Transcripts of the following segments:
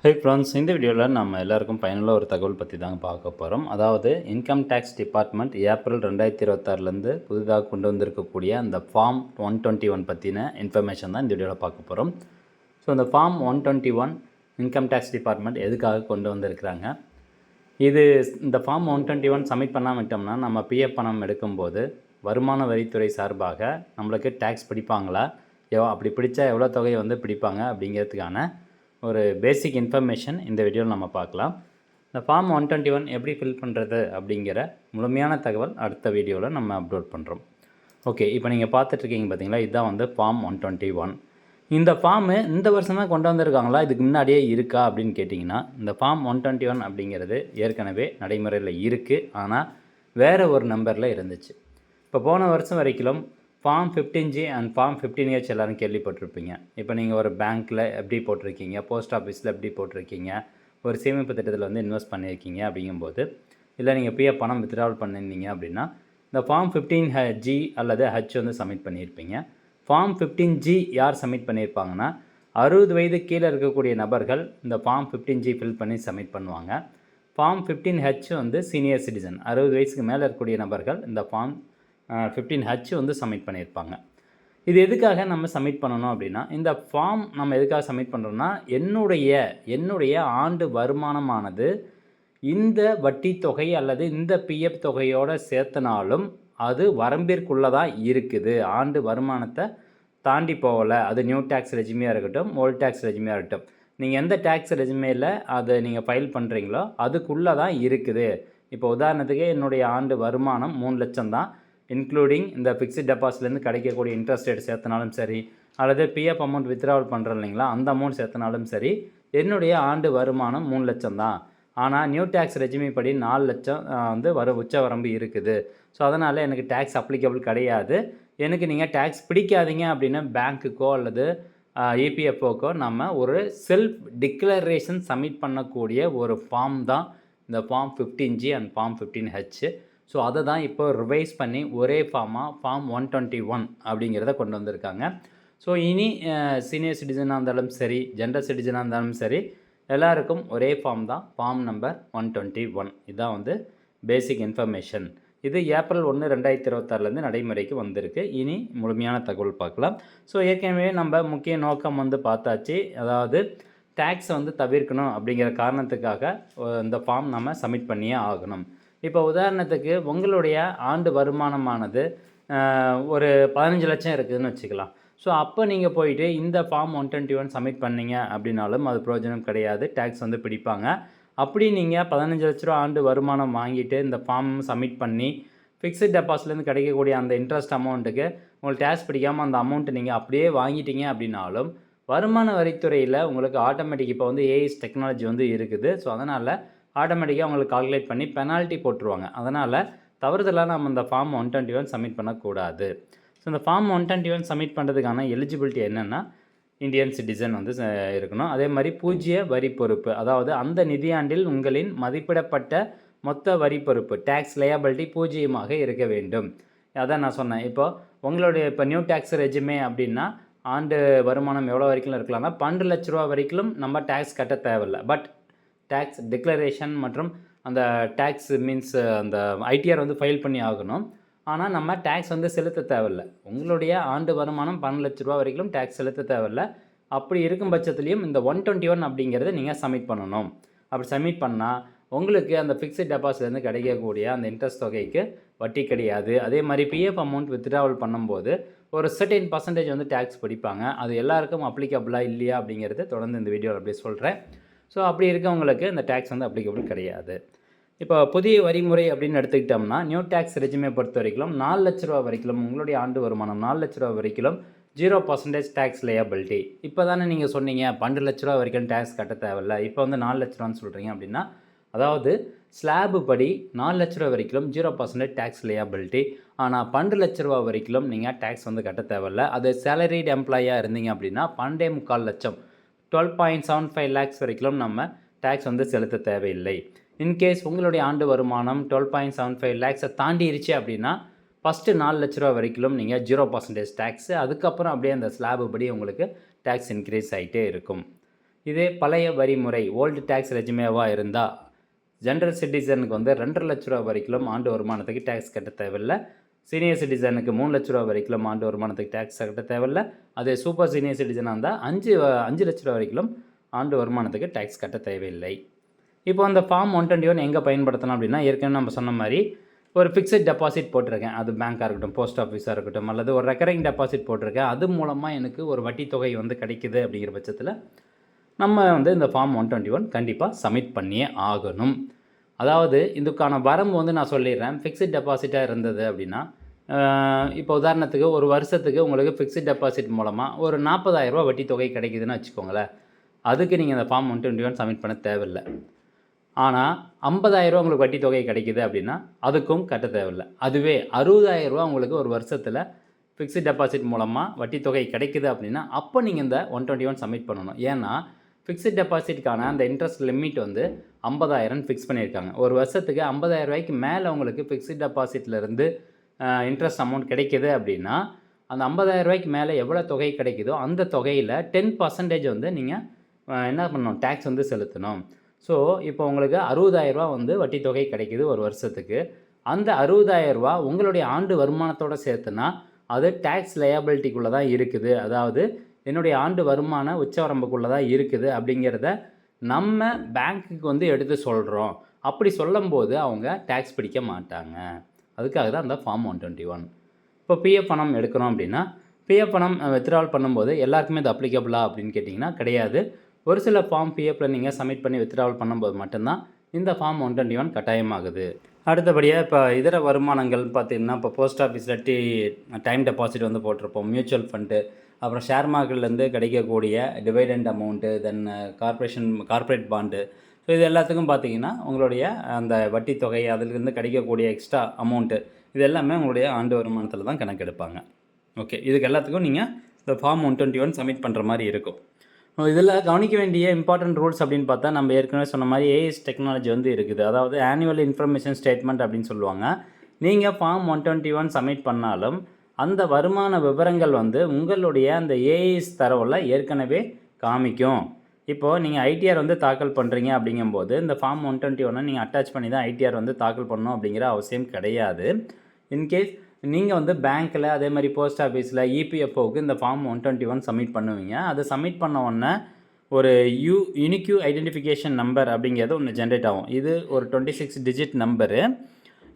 Hi friends, இந்த வீடியோவில் நம்ம எல்லாருக்கும் பயனுள்ள ஒரு தகவல் பற்றி தாங்க பார்க்க போகிறோம். அதாவது இன்கம் டேக்ஸ் டிபார்ட்மெண்ட் ஏப்ரல் 2026லேருந்து புதிதாக கொண்டு வந்திருக்கக்கூடிய அந்த ஃபார்ம் 121 பற்றின இன்ஃபர்மேஷன் தான் இந்த வீடியோவில் பார்க்க போகிறோம். ஸோ இந்த ஃபார்ம் 121 இன்கம் டேக்ஸ் டிபார்ட்மெண்ட் எதுக்காக கொண்டு வந்திருக்கிறாங்க, இந்த ஃபார்ம் 121 சப்மிட் பண்ணாமல் விட்டோம்னா நம்ம பிஎஃப் பணம் எடுக்கும்போது வருமான வரித்துறை சார்பாக நம்மளுக்கு டேக்ஸ் பிடிப்பாங்களா, அப்படி பிடிச்சா எவ்வளோ தொகையை பிடிப்பாங்க அப்படிங்கிறதுக்கான ஒரு பேசிக் இன்ஃபர்மேஷன் இந்த வீடியோவில் நம்ம பார்க்கலாம். இந்த ஃபார்ம் 121 எப்படி ஃபில் பண்ணுறது அப்படிங்கிற முழுமையான தகவல் அடுத்த வீடியோவில் நம்ம அப்லோட் பண்ணுறோம். ஓகே, இப்போ நீங்கள் பார்த்துட்ருக்கீங்க பார்த்தீங்களா, இதுதான் ஃபார்ம் 121. இந்த ஃபார்மு இந்த வருஷம் தான் கொண்டு வந்திருக்காங்களா, இதுக்கு முன்னாடியே இருக்கா அப்படின்னு கேட்டிங்கன்னா, இந்த ஃபார்ம் 121 அப்படிங்கிறது ஏற்கனவே நடைமுறையில் இருக்குது. ஆனால் வேறு ஒரு நம்பரில் இருந்துச்சு. இப்போ போன வருஷம் வரைக்கும் form 15G and form 15H எல்லோரும் கேள்விப்பட்டிருப்பீங்க. இப்போ நீங்கள் ஒரு பேங்க்கில் எப்படி போட்டிருக்கீங்க, போஸ்ட் ஆஃபீஸில் எப்படி போட்டிருக்கீங்க, ஒரு சேமிப்பு திட்டத்தில் இன்வெஸ்ட் பண்ணியிருக்கீங்க அப்படிங்கும்போது, இல்லை நீங்கள் பிஎஃப் பணம் வித்ட்ராவல் பண்ணியிருந்தீங்க அப்படின்னா இந்த ஃபார்ம் 15G அல்லது H சப்மிட் பண்ணியிருப்பீங்க. ஃபார்ம் 15G யார் சப்மிட் பண்ணியிருப்பாங்கன்னா, 60 வயது கீழே இருக்கக்கூடிய நபர்கள் இந்த ஃபார்ம் 15G ஃபில் பண்ணி சப்மிட் பண்ணுவாங்க. ஃபார்ம் 15H சீனியர் சிட்டிசன், 60 வயசுக்கு மேலே இருக்கக்கூடிய நபர்கள் இந்த ஃபார்ம் 15H சப்மிட் பண்ணியிருப்பாங்க. இது எதுக்காக நம்ம சப்மிட் பண்ணணும் அப்படின்னா, இந்த ஃபார்ம் நம்ம எதுக்காக சப்மிட் பண்ணுறோன்னா, என்னுடைய ஆண்டு வருமானமானது இந்த வட்டி தொகை அல்லது இந்த பிஎஃப் தொகையோடு சேர்த்தனாலும் அது வரம்பிற்குள்ளே தான் இருக்குது. ஆண்டு வருமானத்தை தாண்டி போகலை. அது நியூ டேக்ஸ் ரெஜிமியாக இருக்கட்டும், ஓல்ட் டேக்ஸ் ரெஜிமியாக இருக்கட்டும், நீங்கள் எந்த டேக்ஸ் ரெஜிமியில் அதை நீங்கள் ஃபைல் பண்ணுறீங்களோ அதுக்குள்ளே தான் இருக்குது. இப்போ உதாரணத்துக்கு என்னுடைய ஆண்டு வருமானம் 3 லட்சம் தான், இன்க்ளூடிங் இந்த ஃபிக்ஸ்ட் டெபாசிட்லேருந்து கிடைக்கக்கூடிய இன்ட்ரெஸ்ட் ரேட் சேர்த்தனாலும் சரி, அல்லது பிஎஃப் அமௌண்ட் வித்ட்ராவல் பண்ணுறோம் இல்லைங்களா, அந்த அமௌண்ட் சேர்த்தனாலும் சரி, என்னுடைய ஆண்டு வருமானம் 3 லட்சம் தான். ஆனால் நியூ டேக்ஸ் ரெஜிமி படி 4 லட்சம் உச்ச வரம்பு இருக்குது. ஸோ அதனால் எனக்கு டேக்ஸ் அப்ளிகபிள் கிடையாது. எனக்கு நீங்கள் டேக்ஸ் பிடிக்காதீங்க அப்படின்னு பேங்க்குக்கோ அல்லது இபிஎஃப்ஓக்கோ நம்ம ஒரு செல்ஃப் டிக்ளரேஷன் சப்மிட் பண்ணக்கூடிய ஒரு ஃபார்ம் தான் இந்த form 15G and form 15H. So அதை தான் இப்போ ரிவைஸ் பண்ணி ஒரே ஃபார்மாக ஃபார்ம் 121 அப்படிங்கிறத கொண்டு வந்திருக்காங்க. ஸோ இனி சீனியர் சிட்டிசனாக இருந்தாலும் சரி, ஜென்ரல் சிட்டிசனாக இருந்தாலும் சரி, எல்லாருக்கும் ஒரே ஃபார்ம் தான், ஃபார்ம் நம்பர் 121. இதுதான் பேசிக் இன்ஃபர்மேஷன். இது ஏப்ரல் 1, 2026லேருந்து நடைமுறைக்கு வந்திருக்கு. இனி முழுமையான தகவல் பார்க்கலாம். ஸோ ஏற்கனவே நம்ம முக்கிய நோக்கம் பார்த்தாச்சு. அதாவது டேக்ஸை தவிர்க்கணும் அப்படிங்கிற காரணத்துக்காக இந்த ஃபார்ம் நம்ம சப்மிட் பண்ணியே ஆகணும். இப்போ உதாரணத்துக்கு உங்களுடைய ஆண்டு வருமானமானது ஒரு 15 லட்சம் இருக்குதுன்னு வச்சுக்கலாம். ஸோ அப்போ நீங்கள் போயிட்டு இந்த ஃபார்ம் 121 சப்மிட் பண்ணிங்க அப்படின்னாலும் அது பிரயோஜனம் கிடையாது, டேக்ஸ் பிடிப்பாங்க. அப்படி நீங்கள் 15 லட்ச ரூபா ஆண்டு வருமானம் வாங்கிட்டு இந்த ஃபார்ம் சப்மிட் பண்ணி ஃபிக்ஸ்ட் டெபாசிட்லேருந்து கிடைக்கக்கூடிய அந்த இன்ட்ரெஸ்ட் அமௌண்ட்டுக்கு உங்களுக்கு டேக்ஸ் பிடிக்காமல் அந்த அமௌண்ட்டு நீங்கள் அப்படியே வாங்கிட்டீங்க அப்படின்னாலும் வருமான வரித்துறையில் உங்களுக்கு ஆட்டோமேட்டிக் இப்போ ஏஐஎஸ் டெக்னாலஜி இருக்குது. ஸோ அதனால் ஆட்டோமேட்டிக்காக உங்களுக்கு கால்குலேட் பண்ணி பெனால்ட்டி போட்டுருவாங்க. அதனால் தவறுதலாக நம்ம இந்த ஃபார்ம் 121 சப்மிட் பண்ணக்கூடாது. ஸோ இந்த ஃபார்ம் 121 சப்மிட் பண்ணுறதுக்கான எலிஜிபிலிட்டி என்னென்னா, இந்தியன் சிட்டிசன் இருக்கணும். அதே மாதிரி பூஜ்ஜிய வரி பொறுப்பு, அதாவது அந்த நிதியாண்டில் உங்களின் மதிப்பிடப்பட்ட மொத்த வரி பொறுப்பு டேக்ஸ் லையபிலிட்டி பூஜ்ஜியமாக இருக்க வேண்டும். அதான் நான் சொன்னேன். இப்போ நியூ டேக்ஸ் ரெஜிமே அப்படின்னா ஆண்டு வருமானம் எவ்வளோ வரைக்கும் இருக்கலாம்னா 12 லட்ச ரூபா வரைக்கும் நம்ம டேக்ஸ் கட்ட தேவையில்லை. பட் டேக்ஸ் டிக்ளரேஷன் மற்றும் அந்த டேக்ஸ் மீன்ஸ் அந்த ஐடிஆர் ஃபைல் பண்ணி ஆகணும். ஆனால் நம்ம டேக்ஸ் செலுத்த தேவையில்லை. உங்களுடைய ஆண்டு வருமானம் 12 லட்ச ரூபா வரைக்கும் டேக்ஸ் செலுத்த தேவையில்லை. அப்படி இருக்கும் பட்சத்துலேயும் இந்த 121 அப்படிங்கிறத நீங்கள் சப்மிட் பண்ணணும். அப்படி சப்மிட் பண்ணால் உங்களுக்கு அந்த ஃபிக்ஸ்ட் டெபாசிட்லேருந்து கிடைக்கக்கூடிய அந்த இன்ட்ரெஸ்ட் தொகைக்கு வட்டி கிடையாது. அதே மாதிரி பிஎஃப் அமௌண்ட் வித்ட்ராவல் பண்ணும்போது ஒரு சர்டைன் பர்சன்டேஜ் டேக்ஸ் பிடிப்பாங்க. அது எல்லாருக்கும் அப்ளிகபிளாக இல்லையா அப்படிங்கிறது தொடர்ந்து இந்த வீடியோவில் அப்படியே சொல்கிறேன். ஸோ அப்படி இருக்கவங்களுக்கு இந்த டேக்ஸ் அப்ளிகபிள் கிடையாது. இப்போ புதிய வரிமுறை அப்படின்னு எடுத்துக்கிட்டோம்னா, நியூ டேக்ஸ் ரெஜிமே பொறுத்த வரைக்கும் 4 லட்ச ரூபா வரைக்கும் உங்களுடைய ஆண்டு வருமானம் 4 லட்ச ரூபா வரைக்கும் 0% டேக்ஸ் லையபிலிட்டி. இப்போ தானே நீங்கள் சொன்னீங்க 12 லட்ச ரூபா வரைக்கும் டேக்ஸ் கட்ட தேவையில்லை, இப்போ 4 லட்ச ரூபான்னு சொல்கிறீங்க அப்படின்னா, அதாவது ஸ்லாபு படி 4 லட்ச ரூபா வரைக்கும் 0% டேக்ஸ் லையபிலிட்டி. ஆனால் 12 லட்ச ரூபா வரைக்கும் நீங்கள் டேக்ஸ் கட்ட தேவையில்லை. அது சேலரிட் எம்ப்ளாயாக இருந்தீங்க அப்படின்னா 12.25 லட்சம் 12.75 லேக்ஸ் வரைக்கும் நம்ம டேக்ஸ் செலுத்த தேவையில்லை. இன்கேஸ் உங்களுடைய ஆண்டு வருமானம் 12.75 லேக்ஸை தாண்டிடுச்சு அப்படின்னா ஃபஸ்ட்டு 4 லட்ச ரூபா வரைக்கும் நீங்கள் 0% டேக்ஸு, அதுக்கப்புறம் அப்படியே அந்த ஸ்லாபு படி உங்களுக்கு டேக்ஸ் இன்க்ரீஸ் ஆகிட்டே இருக்கும். இதே பழைய வரி முறை ஓல்டு டேக்ஸ் ரெஜிமேவாக இருந்தால் ஜென்ரல் சிட்டிசனுக்கு வந்து 2.5 லட்ச ரூபா வரைக்கும் ஆண்டு வருமானத்துக்கு டேக்ஸ் கட்ட தேவையில்லை. சீனியர் சிட்டிசனுக்கு 3 லட்ச ரூபா வரைக்கும் ஆண்டு வருமானத்துக்கு டேக்ஸ் கட்ட தேவையில்லை. அதே சூப்பர் சீனியர் சிட்டிசனாக இருந்தால் 5 லட்ச ரூபா வரைக்கும் ஆண்டு வருமானத்துக்கு டேக்ஸ் கட்ட தேவையில்லை. இப்போ அந்த ஃபார்ம் 121 எங்கே பயன்படுத்தலாம் அப்படின்னா, ஏற்கனவே நம்ம சொன்ன மாதிரி ஒரு ஃபிக்ஸட் டெபாசிட் போட்டிருக்கேன். அது பேங்காக இருக்கட்டும், போஸ்ட் ஆஃபீஸாக இருக்கட்டும், அல்லது ஒரு ரெக்கரிங் டெபாசிட் போட்டிருக்கேன். அது மூலமாக எனக்கு ஒரு வட்டி தொகை வந்து கிடைக்குது அப்படிங்கிற பட்சத்தில் நம்ம வந்து இந்த ஃபார்ம் 121 கண்டிப்பாக சப்மிட் பண்ணியே ஆகணும். அதாவது இதுக்கான வரம்பு வந்து நான் சொல்லிடுறேன். ஃபிக்ஸட் டெபாசிட்டாக இருந்தது அப்படின்னா, இப்போ உதாரணத்துக்கு ஒரு வருஷத்துக்கு உங்களுக்கு ஃபிக்ஸட் டெபாசிட் மூலமாக ஒரு 40,000 ரூபா வட்டி தொகை கிடைக்குதுன்னு வச்சுக்கோங்களேன். அதுக்கு நீங்கள் இந்த ஃபார்ம் 121 சப்மிட் பண்ண தேவையில்லை. ஆனால் 50,000 ரூபா உங்களுக்கு வட்டி தொகை கிடைக்குது அப்படின்னா அதுக்கும் கட்ட தேவையில்லை. அதுவே 60,000 ரூபா உங்களுக்கு ஒரு வருஷத்தில் ஃபிக்ஸட் டெபாசிட் மூலமாக வட்டி தொகை கிடைக்குது அப்படின்னா அப்போ நீங்கள் இந்த 121 சப்மிட் பண்ணணும். ஏன்னா ஃபிக்ஸட் டெபாசிட்கான அந்த இன்ட்ரெஸ்ட் லிமிட் வந்து 50,000 ஃபிக்ஸ் பண்ணியிருக்காங்க. ஒரு வருஷத்துக்கு 50,000 ரூபாய்க்கு மேலே உங்களுக்கு ஃபிக்ஸட் டெபாசிட்லேருந்து இன்ட்ரெஸ்ட் அமௌண்ட் கிடைக்குது அப்படின்னா அந்த 50,000 ரூபாய்க்கு மேலே எவ்வளோ தொகை கிடைக்குதோ அந்த தொகையில் 10% வந்து நீங்கள் என்ன பண்ணணும், டேக்ஸ் வந்து செலுத்தணும். ஸோ இப்போ உங்களுக்கு 60,000 ரூபா வந்து வட்டி தொகை கிடைக்குது ஒரு வருஷத்துக்கு. அந்த 60,000 ரூபா உங்களுடைய ஆண்டு வருமானத்தோடு சேர்த்துனா அது டேக்ஸ் லயபிலிட்டிக்குள்ளே தான் இருக்குது. அதாவது என்னுடைய ஆண்டு வருமான உச்சவரம்புக்குள்ளே தான் இருக்குது அப்படிங்கிறத நம்ம பேங்க்குக்கு வந்து எடுத்து சொல்கிறோம். அப்படி சொல்லும்போது அவங்க டேக்ஸ் பிடிக்க மாட்டாங்க. அதுக்காக தான் அந்த ஃபார்ம் 121. இப்போ பிஎஃப் பணம் எடுக்கிறோம் அப்படின்னா பிஎஃப் பணம் வித்ட்ராவல் பண்ணும்போது எல்லாருக்குமே இது அப்ளிகபிளா அப்படின்னு கேட்டிங்கன்னா கிடையாது. ஒரு சில ஃபார்ம் பிஎஃப்பில் நீங்கள் சப்மிட் பண்ணி வித்ட்ராவல் பண்ணும்போது மட்டும்தான் இந்த ஃபார்ம் 121 கட்டாயமாகுது. அடுத்தபடியாக இப்போ இதர வருமானங்கள் பார்த்திங்கன்னா, இப்போ போஸ்ட் ஆஃபீஸில் டைம் டெபாசிட் வந்து போட்டிருப்போம், மியூச்சுவல் ஃபண்டு, அப்புறம் ஷேர் மார்க்கெட்லேருந்து கிடைக்கக்கூடிய டிவைடெண்ட் அமௌண்ட்டு, தென் கார்ப்பரேட் பாண்டு. ஸோ இது எல்லாத்துக்கும் பார்த்திங்கன்னா உங்களுடைய அந்த வட்டி தொகை, அதிலிருந்து கிடைக்கக்கூடிய எக்ஸ்ட்ரா அமௌண்ட்டு, இது எல்லாமே உங்களுடைய ஆண்டு வருமானத்தில் தான் கணக்கெடுப்பாங்க. ஓகே, இதுக்கு எல்லாத்துக்கும் நீங்கள் இந்த ஃபார்ம் 121 சப்மிட் பண்ணுற மாதிரி இருக்கும். இதில் கவனிக்க வேண்டிய இம்பார்ட்டன்ட் ரூல்ஸ் அப்படின்னு பார்த்தா, நம்ம ஏற்கனவே சொன்ன மாதிரி ஏஎஸ் டெக்னாலஜி வந்து இருக்குது. அதாவது ஆனுவல் இன்ஃபர்மேஷன் ஸ்டேட்மெண்ட் அப்படின்னு சொல்லுவாங்க. நீங்கள் ஃபார்ம் 121 சப்மிட் பண்ணாலும் அந்த வருமான விவரங்கள் வந்து உங்களுடைய அந்த ஏஎஸ் தரவில் ஏற்கனவே காமிக்கும். இப்போது நீங்கள் ஐடிஆர் வந்து தாக்கல் பண்ணுறீங்க அப்படிங்கும்போது இந்த ஃபார்ம் 121 நீங்கள் அட்டாச் பண்ணி தான் ஐடிஆர் வந்து தாக்கல் பண்ணணும் அப்படிங்கிற அவசியம் கிடையாது. இன்கேஸ் நீங்கள் வந்து பேங்க்கில், அதே மாதிரி போஸ்ட் ஆஃபீஸில், இபிஎஃப்ஓவுக்கு இந்த ஃபார்ம் 121 சப்மிட் பண்ணுவீங்க. அதை சப்மிட் பண்ண உடனே ஒரு யூனிக்யூ ஐடென்டிஃபிகேஷன் நம்பர் அப்படிங்கிறது ஒன்று ஜென்ரேட் ஆகும். இது ஒரு 26 டிஜிட் நம்பரு.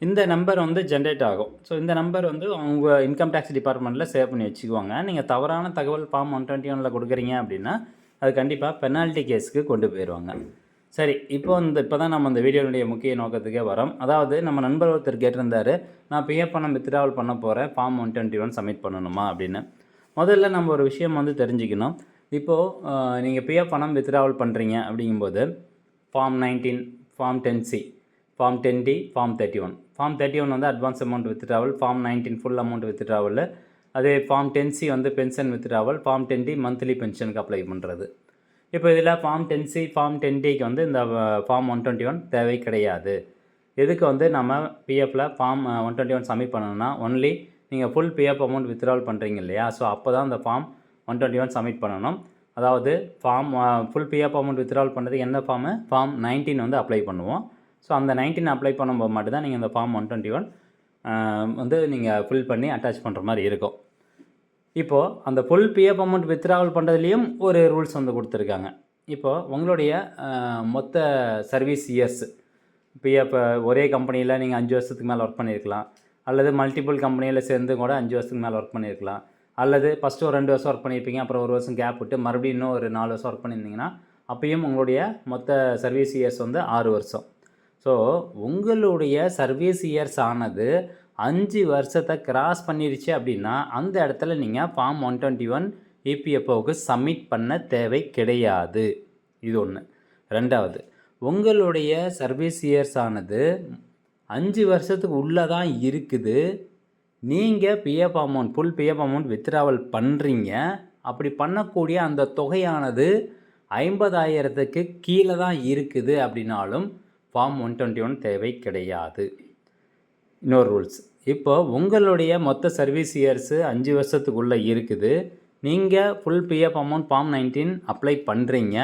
இந்த நம்பர் வந்து ஜென்ரேட் ஆகும். ஸோ இந்த நம்பர் வந்து உங்கள் இன்கம் டேக்ஸ் டிபார்ட்மெண்ட்டில் சேவ் பண்ணி வச்சுக்குவாங்க. நீங்கள் தவறான தகவல் ஃபார்ம் 121 கொடுக்குறீங்க அப்படின்னா அது கண்டிப்பாக பெனால்ட்டி கேஸுக்கு கொண்டு போயிடுவாங்க. சரி, இப்போ தான் நம்ம இந்த வீடியோனுடைய முக்கிய நோக்கத்துக்கே வரோம். அதாவது நம்ம நண்பர் ஒருத்தர் கேட்டிருந்தார், நான் பிஎஃப் பணம் வித்ட்ராவல் பண்ண போகிறேன், ஃபார்ம் 121 சப்மிட் பண்ணணுமா அப்படின்னு. முதல்ல நம்ம ஒரு விஷயம் வந்து தெரிஞ்சுக்கணும். இப்போது நீங்கள் பிஎஃப் பணம் வித்ட்ராவல் பண்ணுறீங்க அப்படிங்கும்போது form 19, form 10C, form 10D, form 31. Form 31 வந்து advance amount withdrawal, form 19 full amount withdrawal. அதே ஃபார்ம் 10C வந்து pension withdrawal, form 10D monthly பென்ஷனுக்கு அப்ளை பண்ணுறது. இப்போ இதில் ஃபார்ம் 10C, ஃபார்ம் 10Dக்கு வந்து இந்த ஃபார்ம் 121 தேவை கிடையாது. எதுக்கு வந்து நம்ம பிஎஃப்பில் ஃபார்ம் 121 சப்மிட் பண்ணணும்னா, ஒன்லி நீங்கள் ஃபுல் பிஎஃப் அமௌண்ட் வித்ட்ராவல் பண்ணுறீங்க இல்லையா, ஸோ அப்போ தான் இந்த ஃபார்ம் 121 சப்மிட் பண்ணணும். அதாவது form full PF amount withdrawal பண்ணுறதுக்கு எந்த ஃபார்ம் 19 வந்து அப்ளை பண்ணுவோம். ஸோ அந்த 19 அப்ளை பண்ணும்போது மட்டும்தான் நீங்கள் இந்த ஃபார்ம் 121 வந்து நீங்கள் ஃபில் பண்ணி அட்டாச் பண்ணுற மாதிரி இருக்கும். இப்போது அந்த ஃபுல் பிஎஃப் அமௌண்ட் வித்ட்ராவல் பண்ணுறதுலேயும் ஒரு ரூல்ஸ் வந்து கொடுத்துருக்காங்க. இப்போது உங்களுடைய மொத்த சர்வீஸ் இயர்ஸ், பிஎஃப் ஒரே கம்பெனியில் நீங்கள் 5 வருஷத்துக்கு மேலே ஒர்க் பண்ணியிருக்கலாம், அல்லது மல்டிபிள் கம்பெனியில் சேர்ந்து கூட 5 வருஷத்துக்கு மேலே ஒர்க் பண்ணியிருக்கலாம், அல்லது ஃபஸ்ட்டு ஒரு 2 வருஷம் ஒர்க் பண்ணியிருப்பீங்க, அப்புறம் ஒரு வருஷம் கேப் விட்டு மறுபடியும் இன்னும் ஒரு 4 வருஷம் ஒர்க் பண்ணியிருந்தீங்கன்னா அப்பயும் உங்களுடைய மொத்த சர்வீஸ் இயர்ஸ் வந்து 6 வருஷம். ஸோ உங்களுடைய சர்வீஸ் இயர்ஸ் ஆனது 5 வருஷத்தை கிராஸ் பண்ணிடுச்சு அப்படின்னா அந்த இடத்துல நீங்கள் ஃபார்ம் 121 இபிஎஃப்ஓவுக்கு சப்மிட் பண்ண தேவை கிடையாது. இது ஒன்று. ரெண்டாவது, உங்களுடைய சர்வீஸ் இயர்ஸ் ஆனது 5 வருஷத்துக்கு உள்ளே தான் இருக்குது. நீங்கள் PF amount full PF amount withdrawal பண்ணுறீங்க. அப்படி பண்ணக்கூடிய அந்த தொகையானது 50,000க்கு கீழே தான் இருக்குது அப்படின்னாலும் ஃபார்ம் 121 தேவை கிடையாது. இன்னொரு ரூல்ஸ், இப்போ உங்களுடைய மொத்த சர்வீஸ் இயர்ஸு 5 வருஷத்துக்குள்ளே இருக்குது. நீங்கள் full PF amount form 19 apply பண்ணுறீங்க.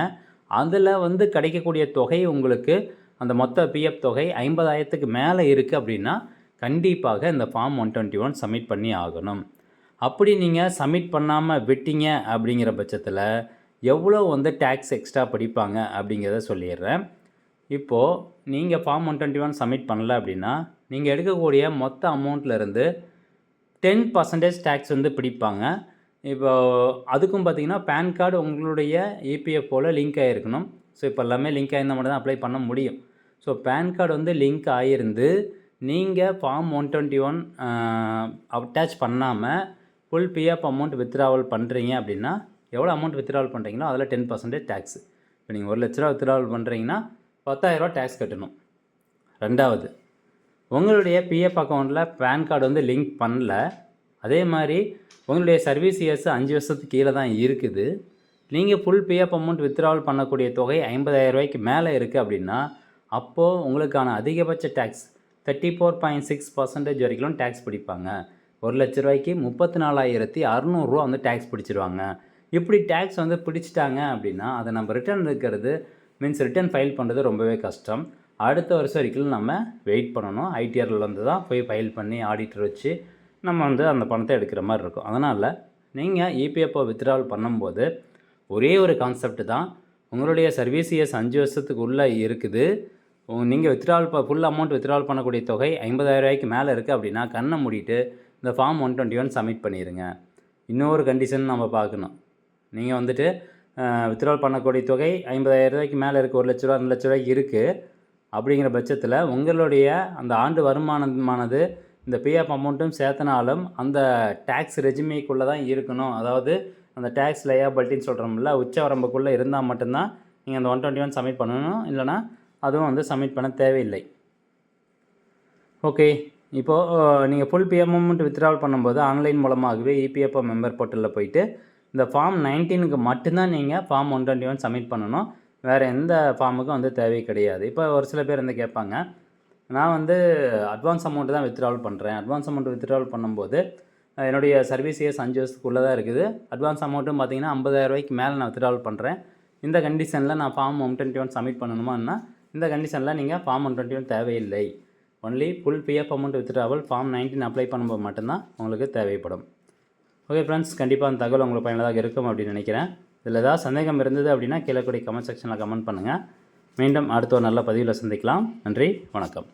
அதில் வந்து கிடைக்கக்கூடிய தொகை உங்களுக்கு அந்த மொத்த பிஎஃப் தொகை 50,000க்கு மேலே இருக்குது அப்படின்னா கண்டிப்பாக இந்த ஃபார்ம் 121 சப்மிட் பண்ணி ஆகணும். அப்படி நீங்கள் சப்மிட் பண்ணாமல் விட்டீங்க அப்படிங்கிற பட்சத்தில் எவ்வளோ வந்து டேக்ஸ் எக்ஸ்ட்ரா பிடிப்பாங்க அப்படிங்கிறத சொல்லிடுறேன். இப்போது நீங்கள் ஃபார்ம் 121 சப்மிட் பண்ணல அப்படின்னா நீங்கள் எடுக்கக்கூடிய மொத்த அமௌண்ட்லேருந்து 10% டேக்ஸ் வந்து பிடிப்பாங்க. இப்போ அதுக்கும் பார்த்தீங்கன்னா பேன் கார்டு உங்களுடைய இபிஎஃப்ஓவில் லிங்க் ஆகிருக்கணும். ஸோ இப்போ எல்லாமே லிங்க் ஆகிருந்தால் மட்டும் தான் அப்ளை பண்ண முடியும். ஸோ பேன் கார்டு வந்து லிங்க் ஆகிருந்து நீங்கள் ஃபார்ம் 121 அட்டாச் பண்ணாமல் ஃபுல் பிஎஃப் அமௌண்ட் வித்ட்ராவல் பண்ணுறீங்க அப்படின்னா எவ்வளோ அமௌண்ட் வித்ட்ராவல் பண்ணுறீங்களோ அதில் 10% டேக்ஸ். இப்போ நீங்கள் 1 லட்ச ரூபா வித்ட்ராவல் பண்ணுறீங்கன்னா 10,000 ரூபா டேக்ஸ் கட்டணும். ரெண்டாவது, உங்களுடைய பிஎஃப் அக்கௌண்ட்டில் பேன் கார்டு வந்து லிங்க் பண்ணல, அதே மாதிரி உங்களுடைய சர்வீஸ் இயர்ஸ் 5 வருஷத்துக்கு கீழே தான் இருக்குது, நீங்கள் ஃபுல் பிஎஃப் அமௌண்ட் வித்ட்ராவல் பண்ணக்கூடிய தொகை 50,000 ரூபாய்க்கு மேலே இருக்குது அப்படின்னா அப்போது உங்களுக்கான அதிகபட்ச டேக்ஸ் 34.6% வரைக்கும் டேக்ஸ் பிடிப்பாங்க. 1 லட்ச ரூபாய்க்கு 34,600 ரூபா வந்து டேக்ஸ் பிடிச்சிருவாங்க. இப்படி டேக்ஸ் வந்து பிடிச்சிட்டாங்க அப்படின்னா அதை நம்ம ரிட்டர்ன் இருக்கிறது மீன்ஸ் ரிட்டர்ன் ஃபைல் பண்ணுறது ரொம்பவே கஷ்டம். அடுத்த வருஷம் வரைக்கும் நம்ம வெயிட் பண்ணணும். ஐடிஆரில் வந்து தான் போய் ஃபைல் பண்ணி ஆடிட்டர் வச்சு நம்ம வந்து அந்த பணத்தை எடுக்கிற மாதிரி இருக்கும். அதனால் நீங்கள் இபிஎஃப்ஓ வித்ட்ராவல் பண்ணும்போது ஒரே ஒரு கான்செப்ட் தான், உங்களுடைய சர்வீஸ் இயர்ஸ் 5 வருஷத்துக்கு உள்ளே இருக்குது, நீங்கள் வித்ட்ராவல் ஃபுல் அமௌண்ட் வித்ட்ராவல் பண்ணக்கூடிய தொகை 50,000 ரூபாய்க்கு மேலே இருக்குது அப்படின்னா கண்ணை மூடிட்டு இந்த ஃபார்ம் 121 சப்மிட் பண்ணிடுங்க. இன்னொரு கண்டிஷன் நம்ம பார்க்கணும். நீங்கள் வந்துட்டு வித்ட்ராவல் பண்ணக்கூடிய தொகை 50,000 ரூபாய்க்கு மேலே இருக்குது, 1 லட்ச ரூபா 2 லட்ச ரூபாய்க்கு இருக்குது அப்படிங்கிற பட்சத்தில் உங்களுடைய அந்த ஆண்டு வருமானமானது இந்த பிஎஃப் அமௌண்ட்டும் சேர்த்தனாலும் அந்த டேக்ஸ் ரெஜிமேக்குள்ளே தான் இருக்கணும். அதாவது அந்த டேக்ஸ் லயபிலிட்டின்னு சொல்கிறோம்ல, உச்ச வரம்புக்குள்ளே இருந்தால் மட்டும்தான் நீங்கள் அந்த 121 சப்மிட் பண்ணணும். இல்லைனா அதுவும் வந்து சப்மிட் பண்ண தேவையில்லை. ஓகே, இப்போது நீங்கள் ஃபுல் பிஎஃப் அமௌண்ட் வித்ட்ராவல் பண்ணும்போது ஆன்லைன் மூலமாகவே இபிஎஃப்ஓ மெம்பர் போர்ட்டலில் போயிட்டு இந்த ஃபார்ம் 19க்கு மட்டும்தான் நீங்கள் ஃபார்ம் 121 சப்மிட் பண்ணணும். வேறு எந்த ஃபார்முக்கும் வந்து தேவை கிடையாது. இப்போ ஒரு சில பேர் வந்து கேட்பாங்க, நான் வந்து அட்வான்ஸ் அமௌண்ட்டு தான் வித்ட்ராவல் பண்ணுறேன். அட்வான்ஸ் அமௌண்ட் வித்ட்ராவல் பண்ணும்போது என்னுடைய சர்வீஸ் இயர்ஸ் 5 வருஷத்துக்குள்ளே தான் இருக்குது, அட்வான்ஸ் அமௌண்ட்டும் பார்த்தீங்கன்னா 50,000 ரூபாய்க்கு மேலே நான் வித்ட்ராவல் பண்ணுறேன், இந்த கண்டிஷனில் நான் ஃபார்ம் 121 சப்மிட் பண்ணணுமான்னா இந்த கண்டிஷனில் நீங்கள் ஃபார்ம் 121 தேவையில்லை. Only full PF amount withdrawal form 19 apply பண்ணும்போது மட்டும்தான் உங்களுக்கு தேவைப்படும். ஓகே ஃப்ரெண்ட்ஸ், கண்டிப்பாக அந்த தகவல் உங்களுக்கு பயனுள்ளதாக இருக்கும் அப்படின்னு நினைக்கிறேன். இதில் ஏதாவது சந்தேகம் இருந்தது அப்படின்னா கீழே கூடிய கமெண்ட் செக்ஷனில் கமெண்ட் பண்ணுங்கள். மீண்டும் அடுத்த ஒரு நல்ல பதிவில் சந்திக்கலாம். நன்றி, வணக்கம்.